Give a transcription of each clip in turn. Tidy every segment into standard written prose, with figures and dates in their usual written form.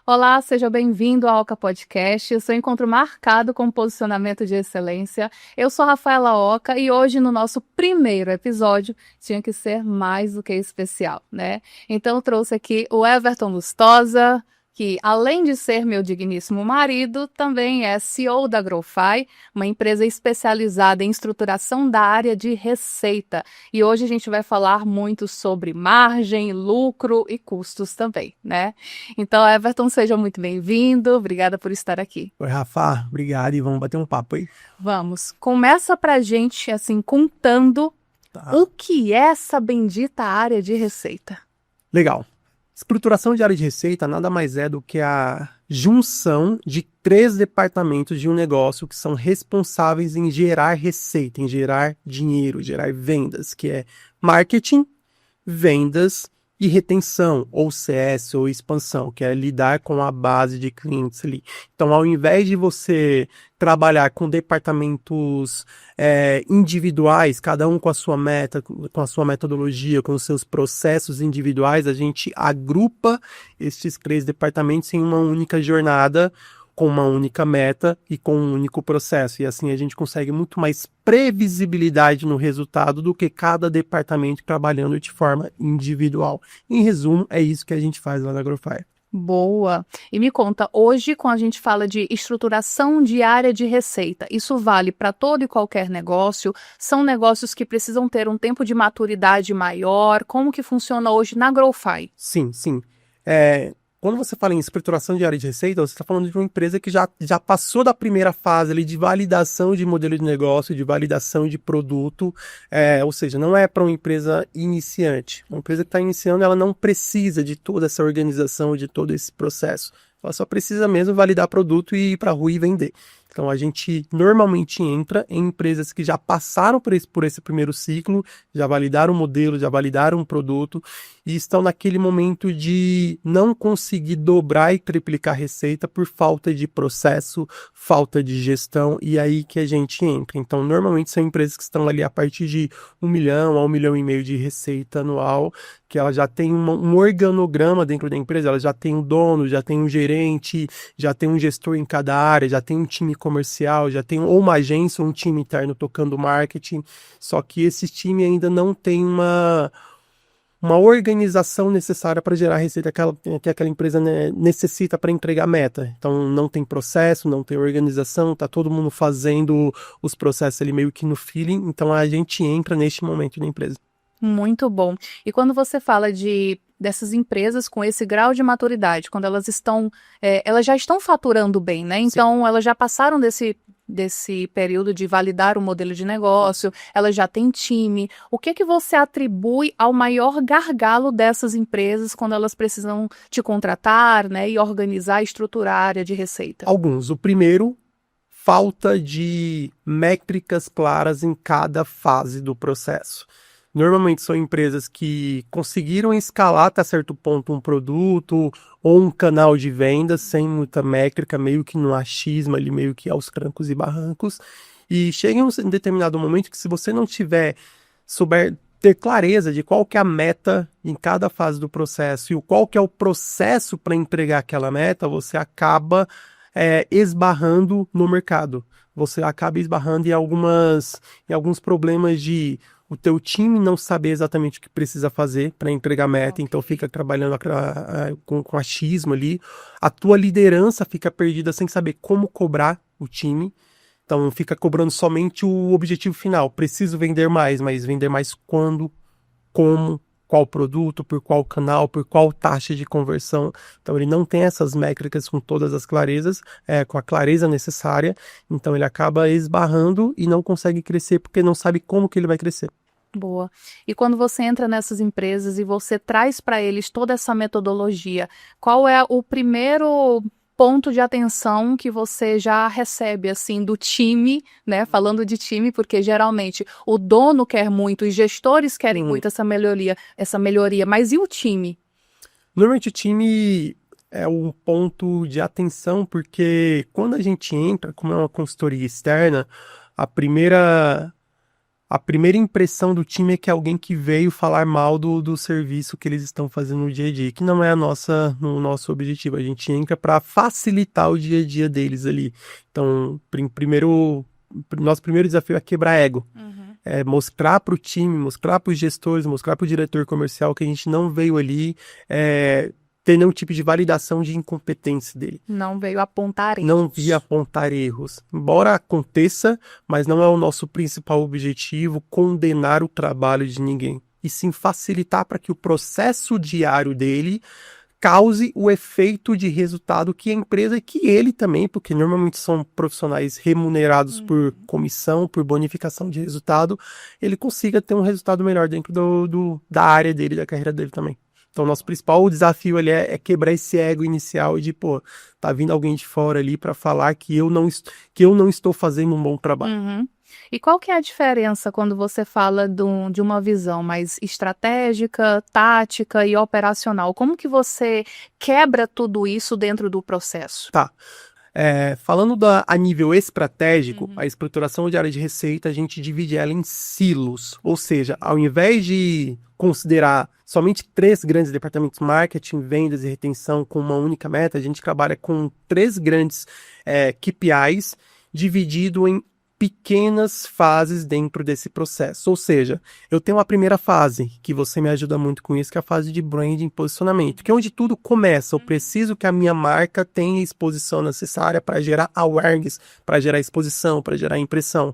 Olá, seja bem-vindo ao Oca Podcast, o seu encontro marcado com posicionamento de excelência. Eu sou Rafaela Oca e hoje no nosso primeiro episódio tinha que ser mais do que especial, né? Então eu trouxe aqui o Everton Lustosa, que além de ser meu digníssimo marido, também é CEO da Growfy, uma empresa especializada em estruturação da área de receita. E hoje a gente vai falar muito sobre margem, lucro e custos também, né? Então, Everton, seja muito bem-vindo. Obrigada por estar aqui. Oi, Rafa, obrigado e vamos bater um papo aí. Vamos. Começa pra gente, assim, contando o Tá. que é essa bendita área de receita. Legal. Estruturação de área de receita nada mais é do que a junção de três departamentos de um negócio que são responsáveis em gerar receita, em gerar dinheiro, gerar vendas, que é marketing, vendas e retenção, ou CS, ou expansão, que é lidar com a base de clientes ali. Então, ao invés de você trabalhar com departamentos individuais, cada um com a sua meta, com a sua metodologia, com os seus processos individuais, a gente agrupa estes três departamentos em uma única jornada, com uma única meta e com um único processo. E assim a gente consegue muito mais previsibilidade no resultado do que cada departamento trabalhando de forma individual. Em resumo, é isso que a gente faz lá na Growfy. Boa. E me conta, hoje, quando a gente fala de estruturação de área de receita, isso vale para todo e qualquer negócio? São negócios que precisam ter um tempo de maturidade maior? Como que funciona hoje na Growfy? Sim, sim. Quando você fala em estruturação de área de receita, você está falando de uma empresa que já passou da primeira fase ali de validação de modelo de negócio, de validação de produto, ou seja, não é para uma empresa iniciante. Uma empresa que está iniciando, ela não precisa de toda essa organização, de todo esse processo. Ela só precisa mesmo validar produto e ir para a rua e vender. Então, a gente normalmente entra em empresas que já passaram por esse primeiro ciclo, já validaram o modelo, já validaram o produto e estão naquele momento de não conseguir dobrar e triplicar a receita por falta de processo, falta de gestão, e aí que a gente entra. Então, normalmente são empresas que estão ali a partir de 1 milhão a 1,5 milhão de receita anual, que ela já tem um organograma dentro da empresa, ela já tem um dono, já tem um gerente, já tem um gestor em cada área, já tem um time comercial, já tem ou uma agência ou um time interno tocando marketing, só que esse time ainda não tem uma organização necessária para gerar a receita que aquela empresa, né, necessita para entregar a meta. Então não tem processo, não tem organização, tá todo mundo fazendo os processos ali meio que no feeling, então a gente entra neste momento da empresa. Muito bom. E quando você fala dessas empresas com esse grau de maturidade, quando elas já estão faturando bem, né? Sim. Então, elas já passaram desse período de validar o modelo de negócio, elas já têm time. O que que você atribui ao maior gargalo dessas empresas quando elas precisam te contratar, né? E organizar e estruturar a área de receita? Alguns. O primeiro, falta de métricas claras em cada fase do processo. Normalmente são empresas que conseguiram escalar até certo ponto um produto ou um canal de venda sem muita métrica, meio que no achismo ali, meio que aos trancos e barrancos. E chega em um determinado momento que se você não souber ter clareza de qual que é a meta em cada fase do processo e o qual que é o processo para entregar aquela meta, você acaba esbarrando no mercado. Você acaba esbarrando em alguns problemas de o teu time não saber exatamente o que precisa fazer para entregar a meta, então fica trabalhando com achismo ali. A tua liderança fica perdida sem saber como cobrar o time. Então fica cobrando somente o objetivo final. Preciso vender mais, mas vender mais quando, como, qual produto, por qual canal, por qual taxa de conversão. Então ele não tem essas métricas com todas as clarezas, com a clareza necessária. Então ele acaba esbarrando e não consegue crescer porque não sabe como que ele vai crescer. Boa. E quando você entra nessas empresas e você traz para eles toda essa metodologia, qual é o primeiro ponto de atenção que você já recebe assim do time, né? Falando de time, porque geralmente o dono quer muito, os gestores querem muito essa melhoria, mas e o time? Normalmente o time é um ponto de atenção, porque quando a gente entra, como é uma consultoria externa, a primeira a primeira impressão do time é que é alguém que veio falar mal do serviço que eles estão fazendo no dia a dia, que não é o nosso objetivo. A gente entra para facilitar o dia a dia deles ali. Então, nosso primeiro desafio é quebrar ego. É mostrar para o time, mostrar para os gestores, mostrar para o diretor comercial que a gente não veio ali ter nenhum tipo de validação de incompetência dele. Não veio apontar erros. Não veio apontar erros. Embora aconteça, mas não é o nosso principal objetivo condenar o trabalho de ninguém. E sim facilitar para que o processo diário dele cause o efeito de resultado que a empresa e que ele também, porque normalmente são profissionais remunerados por comissão, por bonificação de resultado, ele consiga ter um resultado melhor dentro da área dele, da carreira dele também. Então, nosso principal desafio ali é quebrar esse ego inicial de, tá vindo alguém de fora ali para falar que eu não estou fazendo um bom trabalho. E qual que é a diferença quando você fala de uma visão mais estratégica, tática e operacional? Como que você quebra tudo isso dentro do processo? Tá. Falando a nível estratégico, a estruturação de área de receita, a gente divide ela em silos. Ou seja, ao invés de considerar somente 3 grandes departamentos, marketing, vendas e retenção, com uma única meta, a gente trabalha com 3 grandes KPIs dividido em pequenas fases dentro desse processo. Ou seja, eu tenho a primeira fase, que você me ajuda muito com isso, que é a fase de branding e posicionamento, que é onde tudo começa. Eu preciso que a minha marca tenha a exposição necessária para gerar awareness, para gerar exposição, para gerar impressão.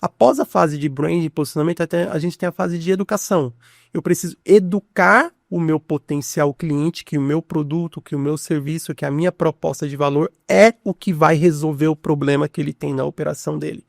Após a fase de branding e posicionamento, a gente tem a fase de educação. Eu preciso educar o meu potencial cliente, que o meu produto, que o meu serviço, que a minha proposta de valor é o que vai resolver o problema que ele tem na operação dele.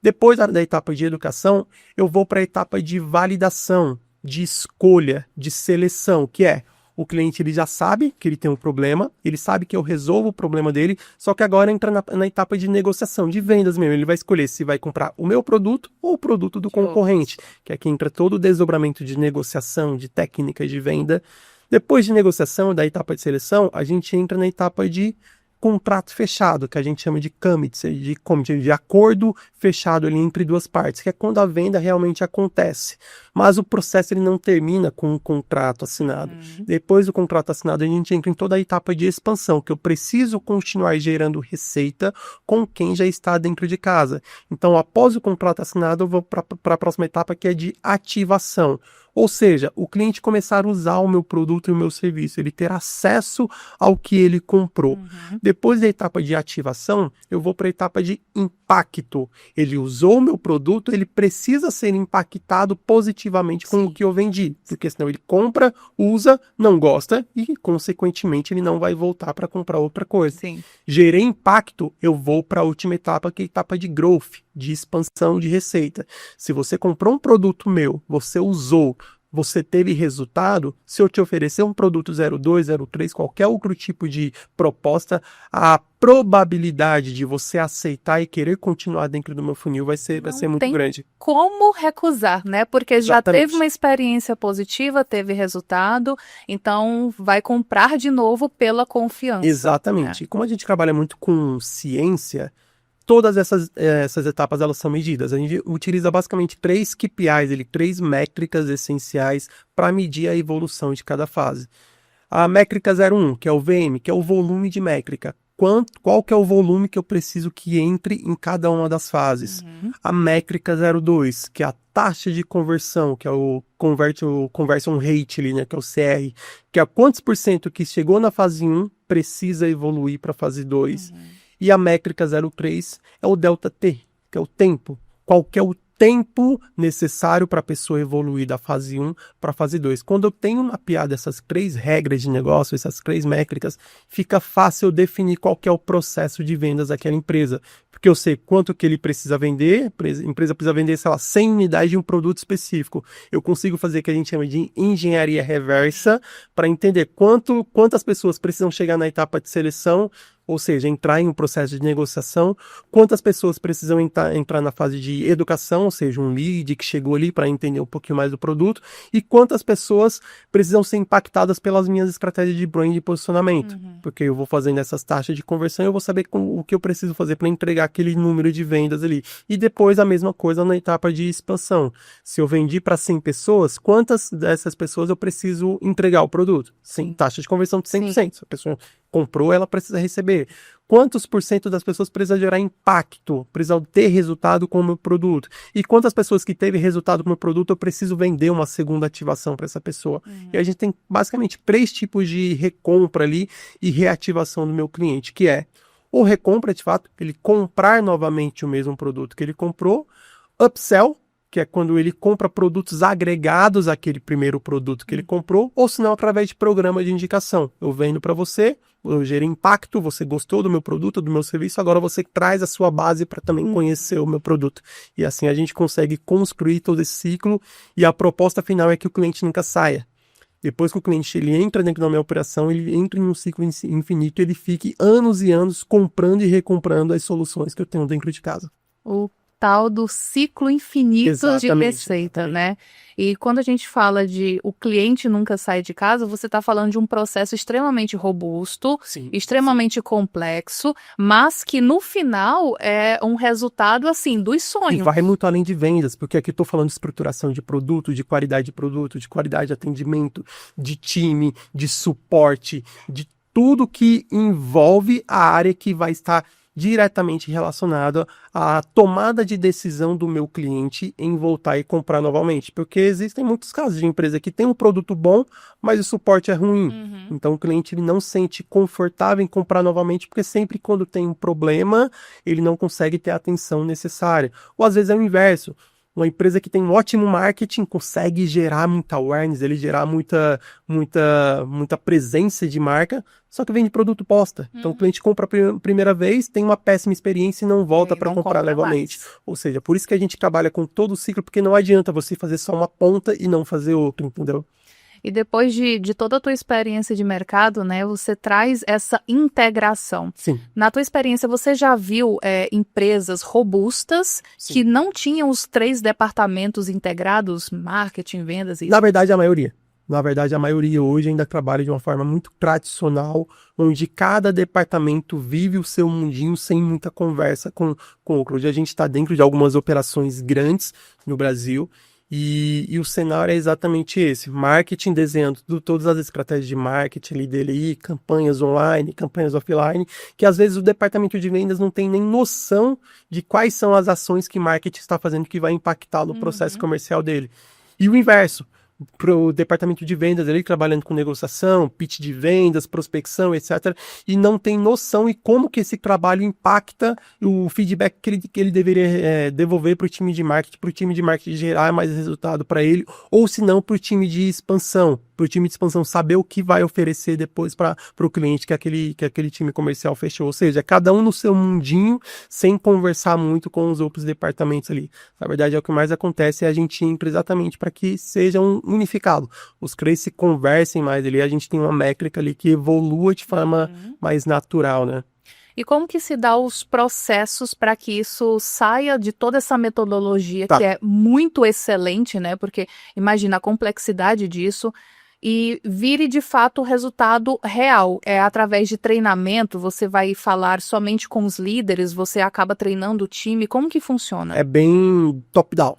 Depois da etapa de educação, eu vou para a etapa de validação, de escolha, de seleção, que é o cliente ele já sabe que ele tem um problema, ele sabe que eu resolvo o problema dele, só que agora entra na etapa de negociação, de vendas mesmo. Ele vai escolher se vai comprar o meu produto ou o produto do concorrente, que aqui entra todo o desdobramento de negociação, de técnicas de venda. Depois de negociação, da etapa de seleção, a gente entra na etapa de contrato fechado, que a gente chama de commit, de acordo fechado ali entre duas partes, que é quando a venda realmente acontece. Mas o processo ele não termina com um contrato assinado. Depois do contrato assinado, a gente entra em toda a etapa de expansão, que eu preciso continuar gerando receita com quem já está dentro de casa. Então, após o contrato assinado, eu vou para a próxima etapa, que é de ativação. Ou seja, o cliente começar a usar o meu produto e o meu serviço, ele ter acesso ao que ele comprou. Depois da etapa de ativação, eu vou para a etapa de impacto. Ele usou o meu produto, ele precisa ser impactado positivamente com o que eu vendi, porque senão ele compra, usa, não gosta e, consequentemente, ele não vai voltar para comprar outra coisa. Gerei impacto, eu vou para a última etapa, que é a etapa de growth, de expansão de receita. Se você comprou um produto meu, você usou, você teve resultado, se eu te oferecer um produto 02, 03, qualquer outro tipo de proposta, a probabilidade de você aceitar e querer continuar dentro do meu funil vai ser muito grande. Como recusar, né? Porque já teve uma experiência positiva, teve resultado, então vai comprar de novo pela confiança. Exatamente. E como a gente trabalha muito com ciência, todas essas etapas elas são medidas. A gente utiliza basicamente 3 KPIs, 3 métricas essenciais para medir a evolução de cada fase. A métrica 01, que é o VM, que é o volume de métrica. Qual que é o volume que eu preciso que entre em cada uma das fases? A métrica 02, que é a taxa de conversão, que é o conversion rate ali, né, que é o CR, que é quantos por cento que chegou na fase 1 precisa evoluir para a fase 2. E a métrica 03 é o delta T, que é o tempo. Qual que é o tempo necessário para a pessoa evoluir da fase 1 para a fase 2. Quando eu tenho mapeado essas 3 regras de negócio, essas 3 métricas, fica fácil eu definir qual que é o processo de vendas daquela empresa. Porque eu sei quanto que ele precisa vender, a empresa precisa vender, 100 unidades de um produto específico. Eu consigo fazer o que a gente chama de engenharia reversa para entender quantas pessoas precisam chegar na etapa de seleção ou seja, entrar em um processo de negociação, quantas pessoas precisam entrar na fase de educação, ou seja, um lead que chegou ali para entender um pouquinho mais do produto, e quantas pessoas precisam ser impactadas pelas minhas estratégias de brand e posicionamento, porque eu vou fazendo essas taxas de conversão, eu vou saber o que eu preciso fazer para entregar aquele número de vendas ali. E depois a mesma coisa na etapa de expansão. Se eu vendi para 100 pessoas, quantas dessas pessoas eu preciso entregar o produto? Sim, taxa de conversão de 100%. Sim. Se a pessoa comprou, ela precisa receber. Quantos por cento das pessoas precisa gerar impacto, precisa ter resultado com o meu produto? E quantas pessoas que teve resultado com o meu produto eu preciso vender uma segunda ativação para essa pessoa? E a gente tem basicamente 3 tipos de recompra ali e reativação do meu cliente, que é o recompra, de fato, ele comprar novamente o mesmo produto que ele comprou, upsell, que é quando ele compra produtos agregados àquele primeiro produto que ele comprou, ou se não, através de programa de indicação. Eu vendo para você, eu gerei impacto, você gostou do meu produto, do meu serviço, agora você traz a sua base para também conhecer o meu produto. E assim a gente consegue construir todo esse ciclo, e a proposta final é que o cliente nunca saia. Depois que o cliente ele entra dentro da minha operação, ele entra em um ciclo infinito, ele fique anos e anos comprando e recomprando as soluções que eu tenho dentro de casa. O tal do ciclo infinito de receita, né? E quando a gente fala de o cliente nunca sai de casa, você está falando de um processo extremamente robusto, extremamente complexo, mas que no final é um resultado, assim, dos sonhos. E vai muito além de vendas, porque aqui estou falando de estruturação de produto, de qualidade de produto, de qualidade de atendimento, de time, de suporte, de tudo que envolve a área que vai estar diretamente relacionado à tomada de decisão do meu cliente em voltar e comprar novamente, porque existem muitos casos de empresa que tem um produto bom, mas o suporte é ruim, então o cliente ele não se sente confortável em comprar novamente, porque sempre quando tem um problema, ele não consegue ter a atenção necessária, ou às vezes é o inverso. Uma empresa que tem um ótimo marketing consegue gerar muita awareness, ele gerar muita presença de marca, só que vende produto bosta. Então o cliente compra a primeira vez, tem uma péssima experiência e não volta para comprar novamente. Ou seja, por isso que a gente trabalha com todo o ciclo, porque não adianta você fazer só uma ponta e não fazer outra, entendeu? E depois de toda a tua experiência de mercado, né, você traz essa integração. Sim. Na tua experiência, você já viu empresas robustas que não tinham os 3 departamentos integrados, marketing, vendas e isso? Na verdade, a maioria hoje ainda trabalha de uma forma muito tradicional, onde cada departamento vive o seu mundinho sem muita conversa com o outro. Hoje a gente está dentro de algumas operações grandes no Brasil, e o cenário é exatamente esse. Marketing desenhando todas as estratégias de marketing ali dele, campanhas online, campanhas offline, que às vezes o departamento de vendas não tem nem noção de quais são as ações que marketing está fazendo que vai impactar no processo comercial dele. E o inverso, para o departamento de vendas ali, trabalhando com negociação, pitch de vendas, prospecção, etc. E não tem noção e como que esse trabalho impacta o feedback que ele deveria devolver para o time de marketing gerar mais resultado para ele, ou se não para o time de expansão. Para o time de expansão saber o que vai oferecer depois para o cliente que aquele time comercial fechou. Ou seja, cada um no seu mundinho, sem conversar muito com os outros departamentos ali. Na verdade, o que mais acontece é a gente entra exatamente para que seja unificado. Os três se conversem mais ali, a gente tem uma métrica ali que evolua de forma mais natural, né? E como que se dá os processos para que isso saia de toda essa metodologia que é muito excelente, né? Porque imagina a complexidade disso e vire de fato o resultado real. É através de treinamento, você vai falar somente com os líderes, você acaba treinando o time. Como que funciona? É bem top-down.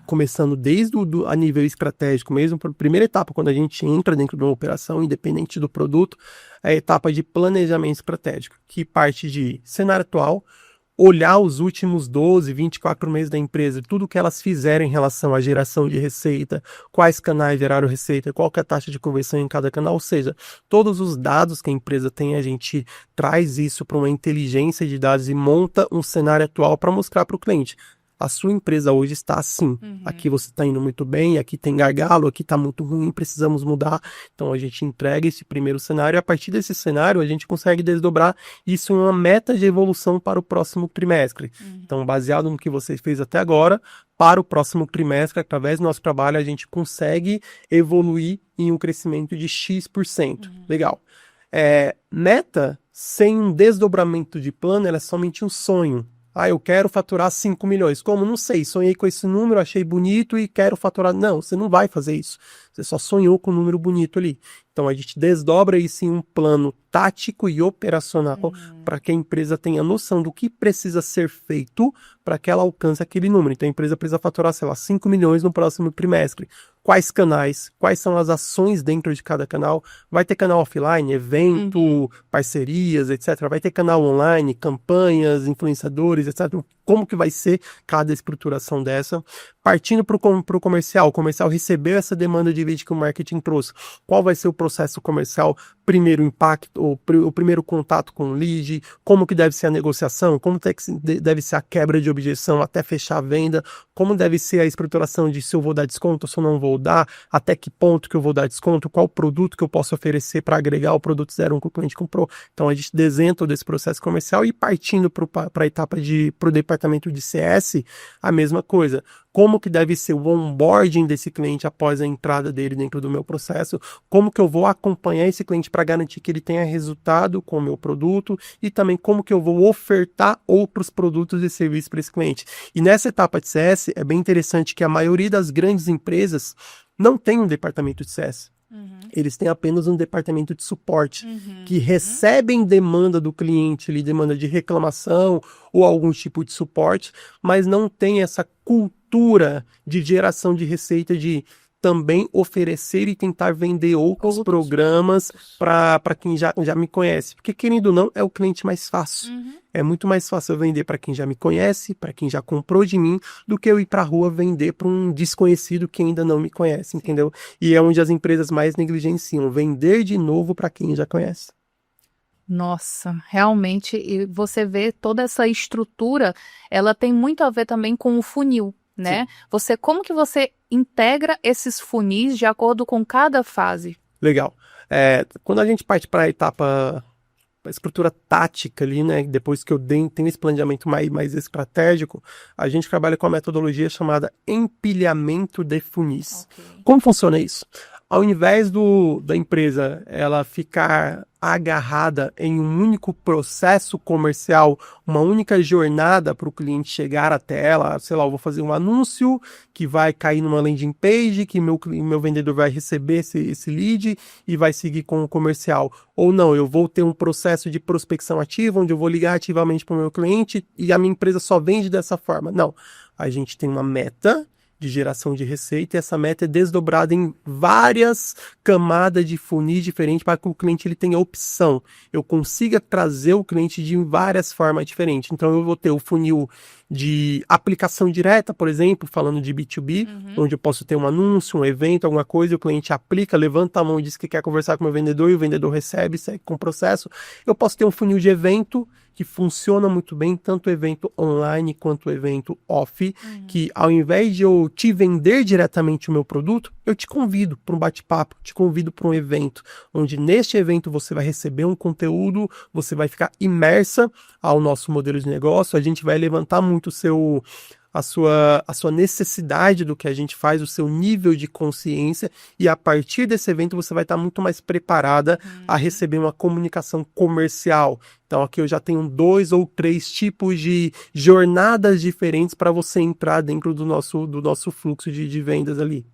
Começando desde a nível estratégico mesmo, a primeira etapa, quando a gente entra dentro de uma operação, independente do produto, é a etapa de planejamento estratégico, que parte de cenário atual, olhar os últimos 12, 24 meses da empresa, tudo que elas fizeram em relação à geração de receita, quais canais geraram receita, qual que é a taxa de conversão em cada canal, ou seja, todos os dados que a empresa tem, a gente traz isso para uma inteligência de dados e monta um cenário atual para mostrar para o cliente. A sua empresa hoje está assim, aqui você está indo muito bem, aqui tem gargalo, aqui está muito ruim, precisamos mudar. Então a gente entrega esse primeiro cenário e a partir desse cenário a gente consegue desdobrar isso em uma meta de evolução para o próximo trimestre. Então baseado no que você fez até agora, para o próximo trimestre, através do nosso trabalho, a gente consegue evoluir em um crescimento de X%. Legal. Meta sem um desdobramento de plano, ela é somente um sonho. Ah, eu quero faturar 5 milhões. Como? Não sei. Sonhei com esse número, achei bonito e quero faturar. Não, você não vai fazer isso. Você só sonhou com um número bonito ali. Então a gente desdobra isso em um plano tático e operacional para que a empresa tenha noção do que precisa ser feito para que ela alcance aquele número. Então a empresa precisa faturar, sei lá, 5 milhões no próximo trimestre. Quais canais? Quais são as ações dentro de cada canal? Vai ter canal offline, evento, parcerias, etc. Vai ter canal online, campanhas, influenciadores, etc. Como que vai ser cada estruturação dessa? Partindo para o comercial recebeu essa demanda de lead que o marketing trouxe. Qual vai ser o processo comercial? Primeiro impacto, o primeiro contato com o lead, como que deve ser a negociação, como deve ser a quebra de objeção até fechar a venda, como deve ser a estruturação de se eu vou dar desconto, se eu não vou dar, até que ponto que eu vou dar desconto, qual produto que eu posso oferecer para agregar o produto 01 que o cliente comprou. Então a gente desenha todo esse processo comercial e partindo para a etapa para o departamento de CS, a mesma coisa. Como que deve ser o onboarding desse cliente após a entrada dele dentro do meu processo, como que eu vou acompanhar esse cliente para garantir que ele tenha resultado com o meu produto e também como que eu vou ofertar outros produtos e serviços para esse cliente. E nessa etapa de CS é bem interessante que a maioria das grandes empresas não tem um departamento de CS. Eles têm apenas um departamento de suporte, que recebem demanda do cliente, ali, demanda de reclamação ou algum tipo de suporte, mas não tem essa cultura de geração de receita de também oferecer e tentar vender outros programas para quem já me conhece. Porque, querendo ou não, é o cliente mais fácil. É muito mais fácil eu vender para quem já me conhece, para quem já comprou de mim, do que eu ir para a rua vender para um desconhecido que ainda não me conhece, entendeu? E é onde as empresas mais negligenciam, vender de novo para quem já conhece. Nossa, realmente, e você vê toda essa estrutura, ela tem muito a ver também com o funil, né? Como que você integra esses funis de acordo com cada fase? Legal. Quando a gente parte para a etapa, a estrutura tática ali, né? Depois que eu tenho esse planejamento mais estratégico, a gente trabalha com a metodologia chamada empilhamento de funis. Como funciona isso? Ao invés da empresa ela ficar agarrada em um único processo comercial, uma única jornada para o cliente chegar até ela, sei lá, eu vou fazer um anúncio que vai cair numa landing page, que meu vendedor vai receber esse lead e vai seguir com o comercial. Ou não, eu vou ter um processo de prospecção ativa, onde eu vou ligar ativamente para o meu cliente e a minha empresa só vende dessa forma. Não, a gente tem uma meta de geração de receita, e essa meta é desdobrada em várias camadas de funis diferentes para que o cliente ele tenha opção. Eu consiga trazer o cliente de várias formas diferentes. Então eu vou ter o funil de aplicação direta, por exemplo, falando de B2B, onde eu posso ter um anúncio, um evento, alguma coisa, e o cliente aplica, levanta a mão e diz que quer conversar com o meu vendedor, e o vendedor recebe, segue com o processo. Eu posso ter um funil de evento, que funciona muito bem, tanto o evento online quanto o evento off, que ao invés de eu te vender diretamente o meu produto, eu te convido para um bate-papo, te convido para um evento, onde neste evento você vai receber um conteúdo, você vai ficar imersa ao nosso modelo de negócio, a gente vai levantar muito a sua necessidade do que a gente faz, o seu nível de consciência, e a partir desse evento você vai estar muito mais preparada a receber uma comunicação comercial. Então aqui eu já tenho 2 ou 3 tipos de jornadas diferentes para você entrar dentro do nosso fluxo de vendas ali.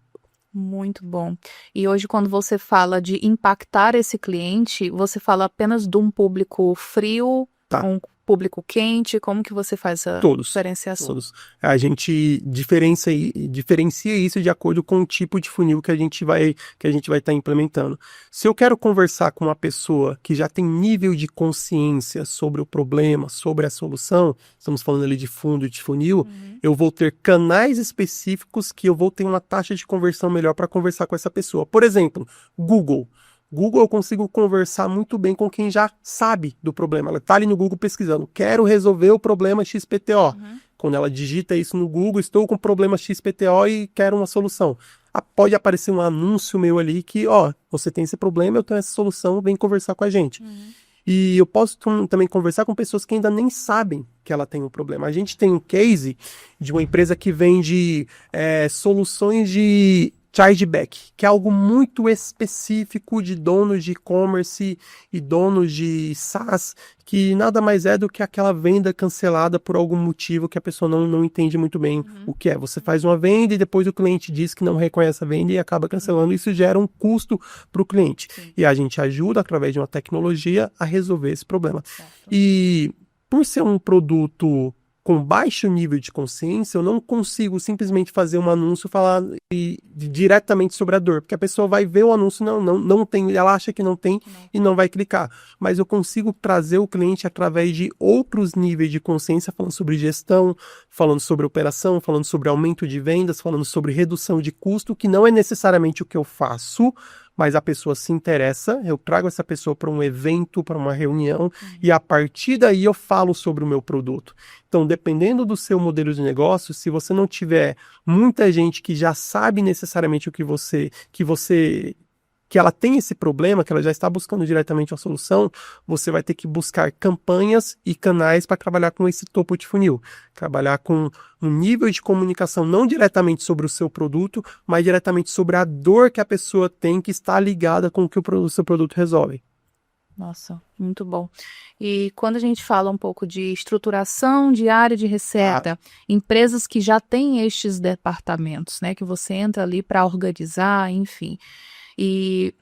Muito bom. E hoje, quando você fala de impactar esse cliente, você fala apenas de um público frio, um público quente? Como que você faz essa diferenciação? Todos. A gente diferencia isso de acordo com o tipo de funil que a gente vai estar implementando. Se eu quero conversar com uma pessoa que já tem nível de consciência sobre o problema, sobre a solução, estamos falando ali de fundo de funil, eu vou ter canais específicos que eu vou ter uma taxa de conversão melhor para conversar com essa pessoa. Por exemplo, Google eu consigo conversar muito bem com quem já sabe do problema. Ela está ali no Google pesquisando, quero resolver o problema XPTO. Quando ela digita isso no Google, estou com o problema XPTO e quero uma solução. Pode aparecer um anúncio meu ali que, você tem esse problema, eu tenho essa solução, vem conversar com a gente. E eu posso também conversar com pessoas que ainda nem sabem que ela tem um problema. A gente tem um case de uma empresa que vende soluções de chargeback, que é algo muito específico de donos de e-commerce e donos de SaaS, que nada mais é do que aquela venda cancelada por algum motivo que a pessoa não entende muito bem o que é. Você faz uma venda e depois o cliente diz que não reconhece a venda e acaba cancelando. Isso gera um custo para o cliente. Sim. E a gente ajuda, através de uma tecnologia, a resolver esse problema. Certo. E por ser um produto com baixo nível de consciência, eu não consigo simplesmente fazer um anúncio e falar diretamente sobre a dor, porque a pessoa vai ver o anúncio, não tem, ela acha que não tem e não vai clicar. Mas eu consigo trazer o cliente através de outros níveis de consciência, falando sobre gestão, falando sobre operação, falando sobre aumento de vendas, falando sobre redução de custo, que não é necessariamente o que eu faço, mas a pessoa se interessa, eu trago essa pessoa para um evento, para uma reunião, e a partir daí eu falo sobre o meu produto. Então, dependendo do seu modelo de negócio, se você não tiver muita gente que já sabe necessariamente o que ela tem esse problema, que ela já está buscando diretamente uma solução, você vai ter que buscar campanhas e canais para trabalhar com esse topo de funil. Trabalhar com um nível de comunicação não diretamente sobre o seu produto, mas diretamente sobre a dor que a pessoa tem que está ligada com o que o seu produto resolve. Nossa, muito bom. E quando a gente fala um pouco de estruturação de área de receita, empresas que já têm estes departamentos, né, que você entra ali para organizar, enfim. E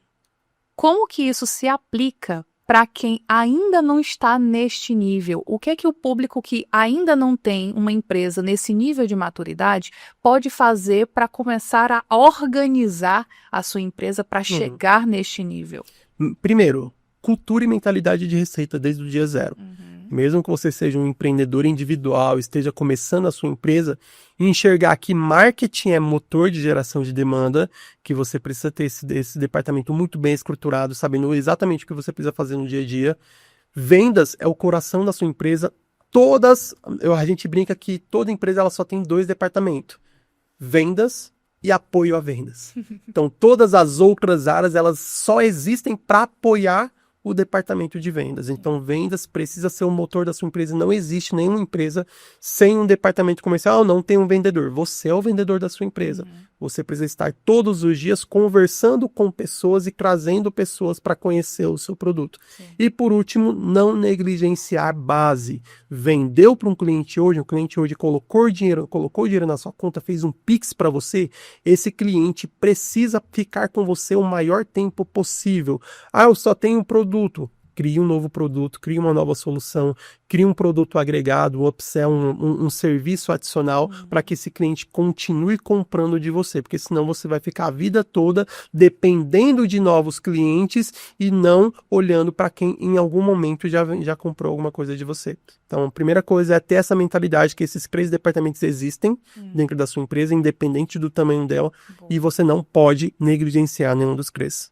como que isso se aplica para quem ainda não está neste nível? O que é que o público que ainda não tem uma empresa nesse nível de maturidade pode fazer para começar a organizar a sua empresa para chegar neste nível? Primeiro, cultura e mentalidade de receita desde o dia zero. Mesmo que você seja um empreendedor individual, esteja começando a sua empresa, enxergar que marketing é motor de geração de demanda, que você precisa ter esse departamento muito bem estruturado, sabendo exatamente o que você precisa fazer no dia a dia. Vendas é o coração da sua empresa. A gente brinca que toda empresa ela só tem 2 departamentos: vendas e apoio a vendas. Então, todas as outras áreas elas só existem para apoiar o departamento de vendas. Então, vendas precisa ser o motor da sua empresa. Não existe nenhuma empresa sem um departamento comercial. Não tem um vendedor. Você é o vendedor da sua empresa. Você precisa estar todos os dias conversando com pessoas e trazendo pessoas para conhecer o seu produto. E, por último, não negligenciar base. Vendeu para um cliente hoje, o cliente hoje colocou dinheiro na sua conta, fez um Pix para você, esse cliente precisa ficar com você o maior tempo possível. Eu só tenho um produto. Crie um novo produto, crie uma nova solução, crie um produto agregado, um upsell, um serviço adicional para que esse cliente continue comprando de você, porque senão você vai ficar a vida toda dependendo de novos clientes e não olhando para quem em algum momento já comprou alguma coisa de você. Então, a primeira coisa é ter essa mentalidade que esses 3 departamentos existem dentro da sua empresa, independente do tamanho dela, e você não pode negligenciar nenhum dos 3.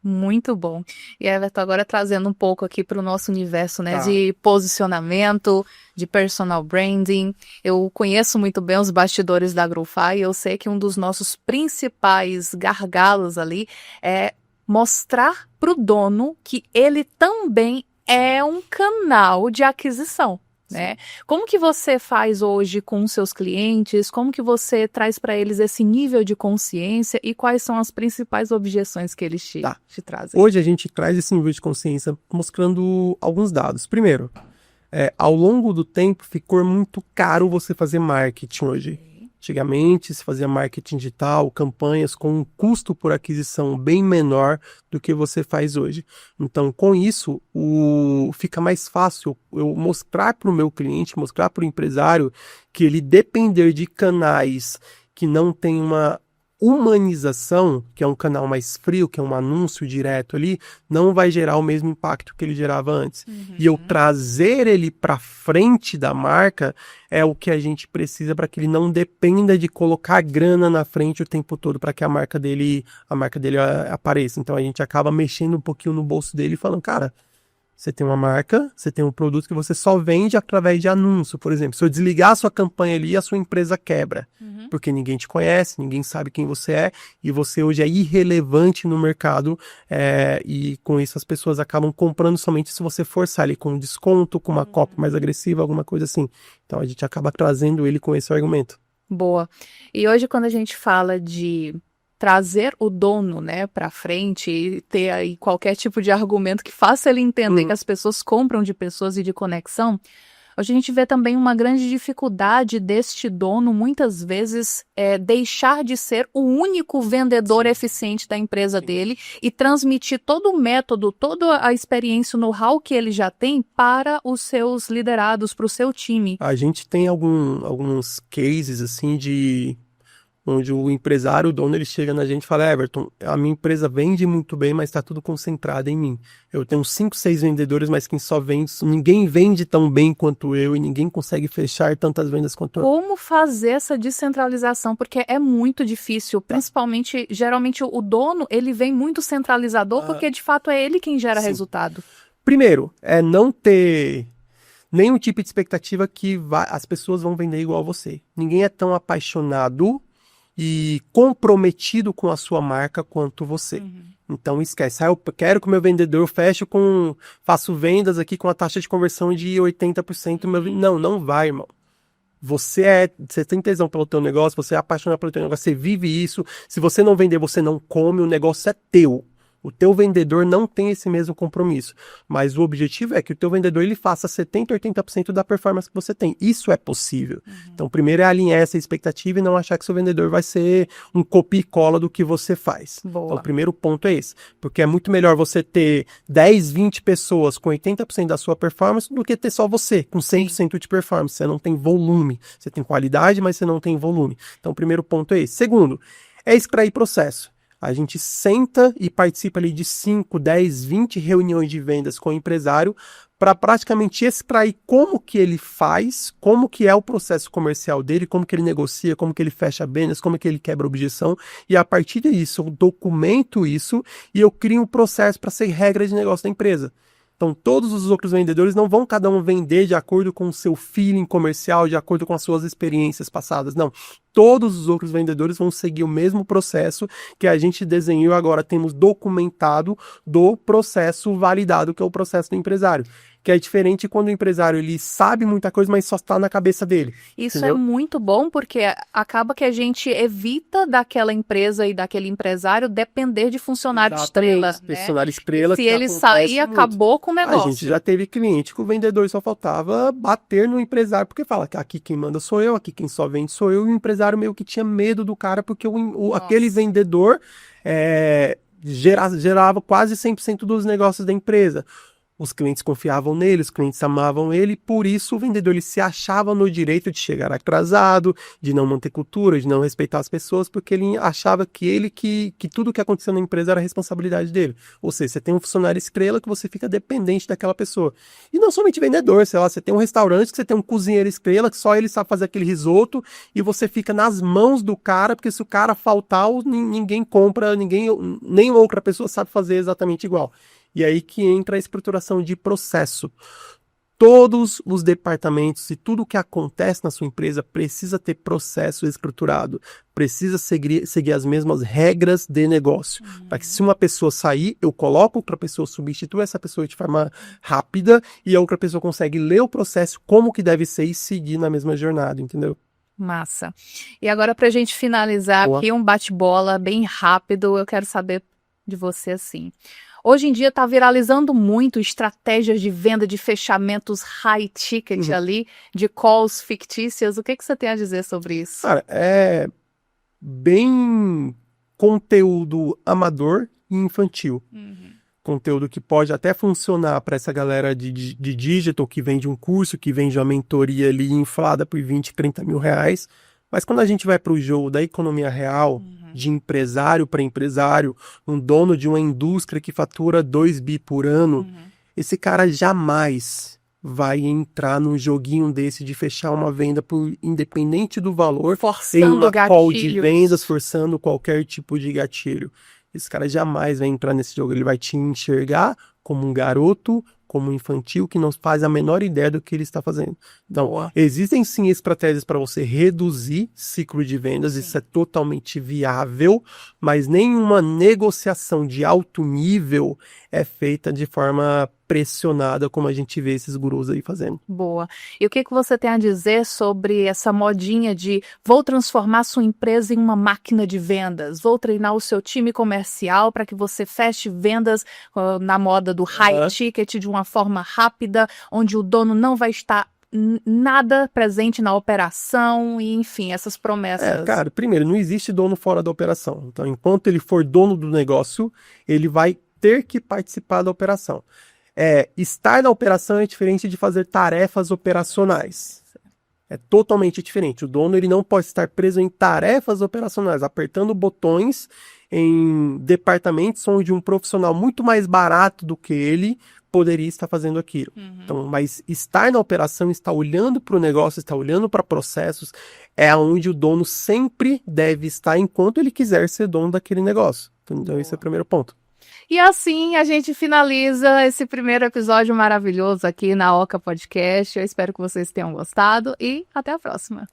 Muito bom. E Everton, agora trazendo um pouco aqui para o nosso universo, né, de posicionamento, de personal branding. Eu conheço muito bem os bastidores da Growfy e eu sei que um dos nossos principais gargalos ali é mostrar para o dono que ele também é um canal de aquisição. Né? Como que você faz hoje com os seus clientes? Como que você traz para eles esse nível de consciência e quais são as principais objeções que eles te trazem? Hoje a gente traz esse nível de consciência mostrando alguns dados. Primeiro, ao longo do tempo ficou muito caro você fazer marketing hoje. Antigamente se fazia marketing digital, campanhas com um custo por aquisição bem menor do que você faz hoje. Então, com isso, fica mais fácil eu mostrar para o meu cliente, mostrar para o empresário que ele depender de canais que não tem uma humanização, que é um canal mais frio, que é um anúncio direto ali, não vai gerar o mesmo impacto que ele gerava antes. E eu trazer ele para frente da marca é o que a gente precisa para que ele não dependa de colocar grana na frente o tempo todo para que a marca dele apareça. Então a gente acaba mexendo um pouquinho no bolso dele e falando, cara, você tem uma marca, você tem um produto que você só vende através de anúncio, por exemplo. Se eu desligar a sua campanha ali, a sua empresa quebra. Porque ninguém te conhece, ninguém sabe quem você é, e você hoje é irrelevante no mercado, e com isso as pessoas acabam comprando somente se você forçar ali com um desconto, com uma copy mais agressiva, alguma coisa assim. Então a gente acaba trazendo ele com esse argumento. Boa. E hoje quando a gente fala de trazer o dono, né, para frente e ter aí qualquer tipo de argumento que faça ele entender que as pessoas compram de pessoas e de conexão, hoje a gente vê também uma grande dificuldade deste dono, muitas vezes, deixar de ser o único vendedor eficiente da empresa dele e transmitir todo o método, toda a experiência, o know-how que ele já tem para os seus liderados, para o seu time. A gente tem alguns cases, assim, onde o empresário, o dono, ele chega na gente e fala: Everton, a minha empresa vende muito bem, mas está tudo concentrado em mim. Eu tenho 5, 6 vendedores, mas quem só vende, ninguém vende tão bem quanto eu e ninguém consegue fechar tantas vendas quanto eu. Como fazer essa descentralização? Porque é muito difícil, principalmente, geralmente o dono, ele vem muito centralizador, porque de fato é ele quem gera resultado. Primeiro, é não ter nenhum tipo de expectativa que as pessoas vão vender igual a você. Ninguém é tão apaixonado e comprometido com a sua marca quanto você. Então esquece. Eu quero que o meu vendedor faço vendas aqui com a taxa de conversão de 80%. Não vai, irmão. Você tem tesão pelo teu negócio, você é apaixonado pelo teu negócio, você vive isso. Se você não vender, você não come, o negócio é teu. O teu vendedor não tem esse mesmo compromisso, mas o objetivo é que o teu vendedor ele faça 70%, 80% da performance que você tem. Isso é possível. Então, primeiro é alinhar essa expectativa e não achar que seu vendedor vai ser um copia e cola do que você faz. Boa. Então, o primeiro ponto é esse, porque é muito melhor você ter 10, 20 pessoas com 80% da sua performance do que ter só você com 100% de performance. Você não tem volume, você tem qualidade, mas você não tem volume. Então, o primeiro ponto é esse. Segundo, é extrair processo. A gente senta e participa ali de 5, 10, 20 reuniões de vendas com o empresário para praticamente extrair como que ele faz, como que é o processo comercial dele, como que ele negocia, como que ele fecha vendas, como que ele quebra objeção. E a partir disso eu documento isso e eu crio um processo para ser regra de negócio da empresa. Então, todos os outros vendedores não vão cada um vender de acordo com o seu feeling comercial, de acordo com as suas experiências passadas. Não. Todos os outros vendedores vão seguir o mesmo processo que a gente desenhou agora, temos documentado do processo validado, que é o processo do empresário. Que é diferente quando o empresário ele sabe muita coisa, mas só está na cabeça dele. Isso entendeu? é muito bom, porque acaba que a gente evita daquela empresa e daquele empresário depender de funcionário estrela. Né? Funcionário estrela. Se ele sair, acabou com o negócio. A gente já teve cliente que o vendedor só faltava bater no empresário, porque fala que aqui quem manda sou eu, aqui quem só vende sou eu, e o empresário meio que tinha medo do cara, porque aquele vendedor gerava quase 100% dos negócios da empresa. Os clientes confiavam nele, os clientes amavam ele, e por isso o vendedor ele se achava no direito de chegar atrasado, de não manter cultura, de não respeitar as pessoas, porque ele achava que tudo que aconteceu na empresa era responsabilidade dele. Ou seja, você tem um funcionário estrela que você fica dependente daquela pessoa. E não somente vendedor, sei lá, você tem um restaurante que você tem um cozinheiro estrela que só ele sabe fazer aquele risoto e você fica nas mãos do cara, porque se o cara faltar, ninguém compra, nem outra pessoa sabe fazer exatamente igual. E aí que entra a estruturação de processo. Todos os departamentos e tudo o que acontece na sua empresa precisa ter processo estruturado. Precisa seguir as mesmas regras de negócio. Para que se uma pessoa sair, eu coloco outra pessoa, substituo essa pessoa de forma rápida e a outra pessoa consegue ler o processo como que deve ser e seguir na mesma jornada, entendeu? Massa. E agora, para a gente finalizar aqui, um bate-bola bem rápido, eu quero saber de você assim. Hoje em dia está viralizando muito estratégias de venda de fechamentos high ticket ali, de calls fictícias. O que você tem a dizer sobre isso? Cara, é bem conteúdo amador e infantil. Conteúdo que pode até funcionar para essa galera de digital que vende um curso, que vende uma mentoria ali inflada por 20, 30 mil reais. Mas quando a gente vai para o jogo da economia real, de empresário para empresário, um dono de uma indústria que fatura 2 bi por ano, esse cara jamais vai entrar num joguinho desse de fechar uma venda independente do valor, forçando gatilhos, call de vendas, forçando qualquer tipo de gatilho. Esse cara jamais vai entrar nesse jogo, ele vai te enxergar como um garoto, como infantil, que não faz a menor ideia do que ele está fazendo. Então, existem sim estratégias para você reduzir ciclo de vendas, isso é totalmente viável, mas nenhuma negociação de alto nível é feita de forma pressionada como a gente vê esses gurus aí fazendo. Boa. E o que você tem a dizer sobre essa modinha de vou transformar sua empresa em uma máquina de vendas, vou treinar o seu time comercial para que você feche vendas na moda do high ticket de uma forma rápida, onde o dono não vai estar nada presente na operação e, enfim, essas promessas. Cara, primeiro, não existe dono fora da operação. Então, enquanto ele for dono do negócio, ele vai ter que participar da operação. Estar na operação é diferente de fazer tarefas operacionais. É totalmente diferente. O dono ele não pode estar preso em tarefas operacionais, apertando botões em departamentos onde um profissional muito mais barato do que ele poderia estar fazendo aquilo. Então, mas estar na operação, estar olhando para o negócio, estar olhando para processos, é onde o dono sempre deve estar enquanto ele quiser ser dono daquele negócio. Então, esse é o primeiro ponto. E assim a gente finaliza esse primeiro episódio maravilhoso aqui na Oca Podcast. Eu espero que vocês tenham gostado e até a próxima.